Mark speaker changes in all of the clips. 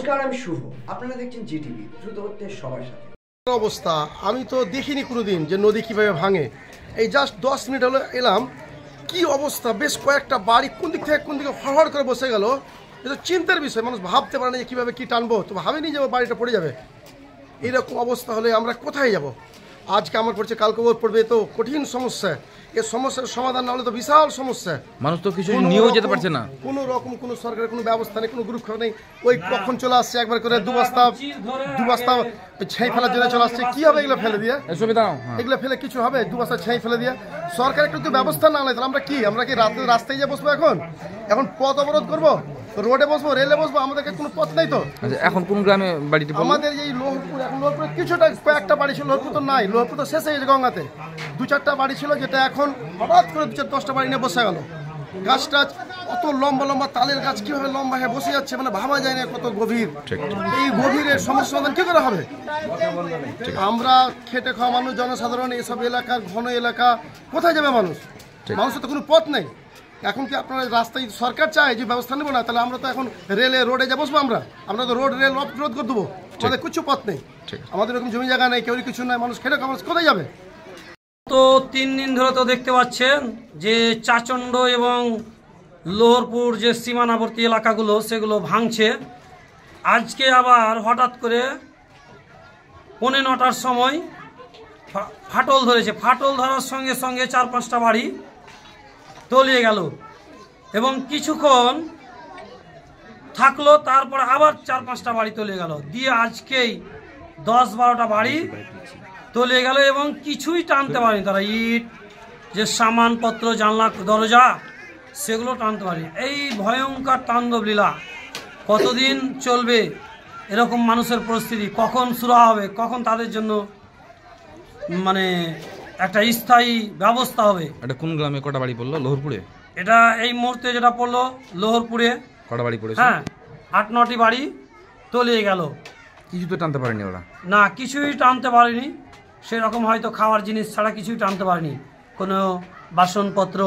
Speaker 1: নমস্কার, আমি শুভ। আপনারা দেখছেন জিটিভি, দ্রুত হচ্ছে সবার সাথে।
Speaker 2: অবস্থা আমি তো দেখিনি কোনোদিন যে নদী কিভাবে ভাঙে। এই জাস্ট 10 মিনিট হলো এলাম, কি অবস্থা! বেশ কয়েকটা বাড়ি কোন দিক থেকে কোন দিকে হড়হড় করে বসে গেল। এটা চিন্তার বিষয়, মানুষ ভাবতে পারে না যে কীভাবে কী টানবো, তো ভাবেনি যে বাড়িটা পড়ে যাবে। এইরকম অবস্থা হলে আমরা কোথায় যাব? আজকে আমার পড়ছে, কালকে ওর পড়বে, তো কঠিন সমস্যা। এই সমস্যার সমাধান না হলে তো বিশাল সমস্যা।
Speaker 3: মানুষ তো কিছু নিয়েও যেতে পারছে না,
Speaker 2: কোনো রকম কোনো সরকারের কোনো ব্যবস্থা নেই, কোনো গুরুত্ব নেই। ওই কখন চলে আসছে একবার করে দু বস্তা ছেঁই ফেলার জন্য চলে আসছে। কি হবে এগুলো ফেলে দিয়ে? এগুলো ফেলে কিছু হবে? 2 বস্তা ছেঁই ফেলে দিয়ে সরকার একটু ব্যবস্থা না নেয়, তাহলে আমরা কি রাস্তায় গিয়ে বসবো? এখন পথ অবরোধ করবো, রোডে বসবো, রেলে বসবো? আমাদেরকে কোনো পথ নেই তো।
Speaker 3: এখন কোন গ্রামে বাড়িতে? আমাদের
Speaker 2: এই লোহরপুর, এখন লোহরপুরে কিছুটা কয়েকটা বাড়ি ছিল, লোহরপুর তো নাই, লোহরপুর তো শেষ হয়ে গেছে। গঙ্গাতে 2-4টা বাড়ি ছিল, যেটা এখন হঠাৎ করে 2-10টা বাড়ি নিয়ে বসে গেল। গাছ টাছ অত লম্বা লম্বা তালের গাছ কিভাবে লম্বা হয়ে বসে যাচ্ছে, মানে ভাবা যায় না কত গভীর। এই গভীরের সমস্যা সমাধান কি করে হবে? আমরা খেটে খাওয়া মানুষ, জনসাধারণ, এইসব এলাকার ঘন এলাকা, কোথায় যাবে মানুষ? মানুষের তো কোনো পথ নেই। এখন কি আপনারা রাস্তায় সরকার চায় যে ব্যবস্থা নেবো না? তাহলে আমরা তো এখন রোডে যা বসবো, আমরা তো রেল অবরোধ করে দেবো। আমাদের কিছু পথ নেই, আমাদের এরকম জমি জায়গা নেই, কেউ কিছু নাই, মানুষ খেটে খাওয়া কোথায় যাবে?
Speaker 4: তো 3 দিন ধরে তো দেখতে পাচ্ছেন যে চাচণ্ড এবং লোহরপুর যে সীমানাবর্তী এলাকাগুলো সেগুলো ভাঙছে। আজকে আবার হঠাৎ করে 9:45টার সময় ফাটল ধরেছে। ফাটল ধরার সঙ্গে সঙ্গে 4-5টা বাড়ি তলিয়ে গেল এবং কিছুক্ষণ থাকলো, তারপর আবার 4-5টা বাড়ি তলিয়ে গেল, দিয়ে আজকেই 10-12টা বাড়ি তলিয়ে গেল এবং কিছুই টানতে পারেনি তারা। ইট, যে সামানপত্র, জানলা দরজা, সেগুলো টানতে পারেনি। এই ভয়ঙ্কর তাণ্ডব লীলা কতদিন চলবে? এরকম মানুষের পরিস্থিতি কখন শুরু হবে? কখন তাদের জন্য মানে একটা স্থায়ী ব্যবস্থা হবে?
Speaker 3: এটা কোন গ্রামে কটা বাড়ি পড়লো? লোহরপুরে।
Speaker 4: এটা এই মুহূর্তে যেটা পড়লো লোহরপুরে।
Speaker 3: কটা বাড়ি পড়েছে?
Speaker 4: হ্যাঁ, 8-9টি বাড়ি তলিয়ে গেল।
Speaker 3: কিছু তো টানতে পারেনি ওরা?
Speaker 4: না, কিছুই টানতে পারেনি। সেরকম হয়তো খাওয়ার জিনিস ছাড়া কিছুই টানতে পারেনি। কোনো বাসনপত্র,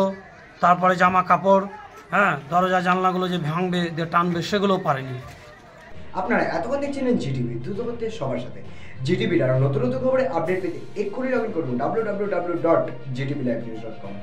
Speaker 4: তারপরে জামা কাপড়, হ্যাঁ, দরজা জানলাগুলো যে ভাঙবে, যে টানবে, সেগুলোও পারেনি।
Speaker 1: আপনারা এতক্ষণ দেখছিলেন জিটিভি, দ্রুত হচ্ছে সবার সাথে। জিটিভির আরও নতুন নতুন খবরে আপডেট পেতে এক্ষুনি লগ ইন করুন www.gtblivenews.com।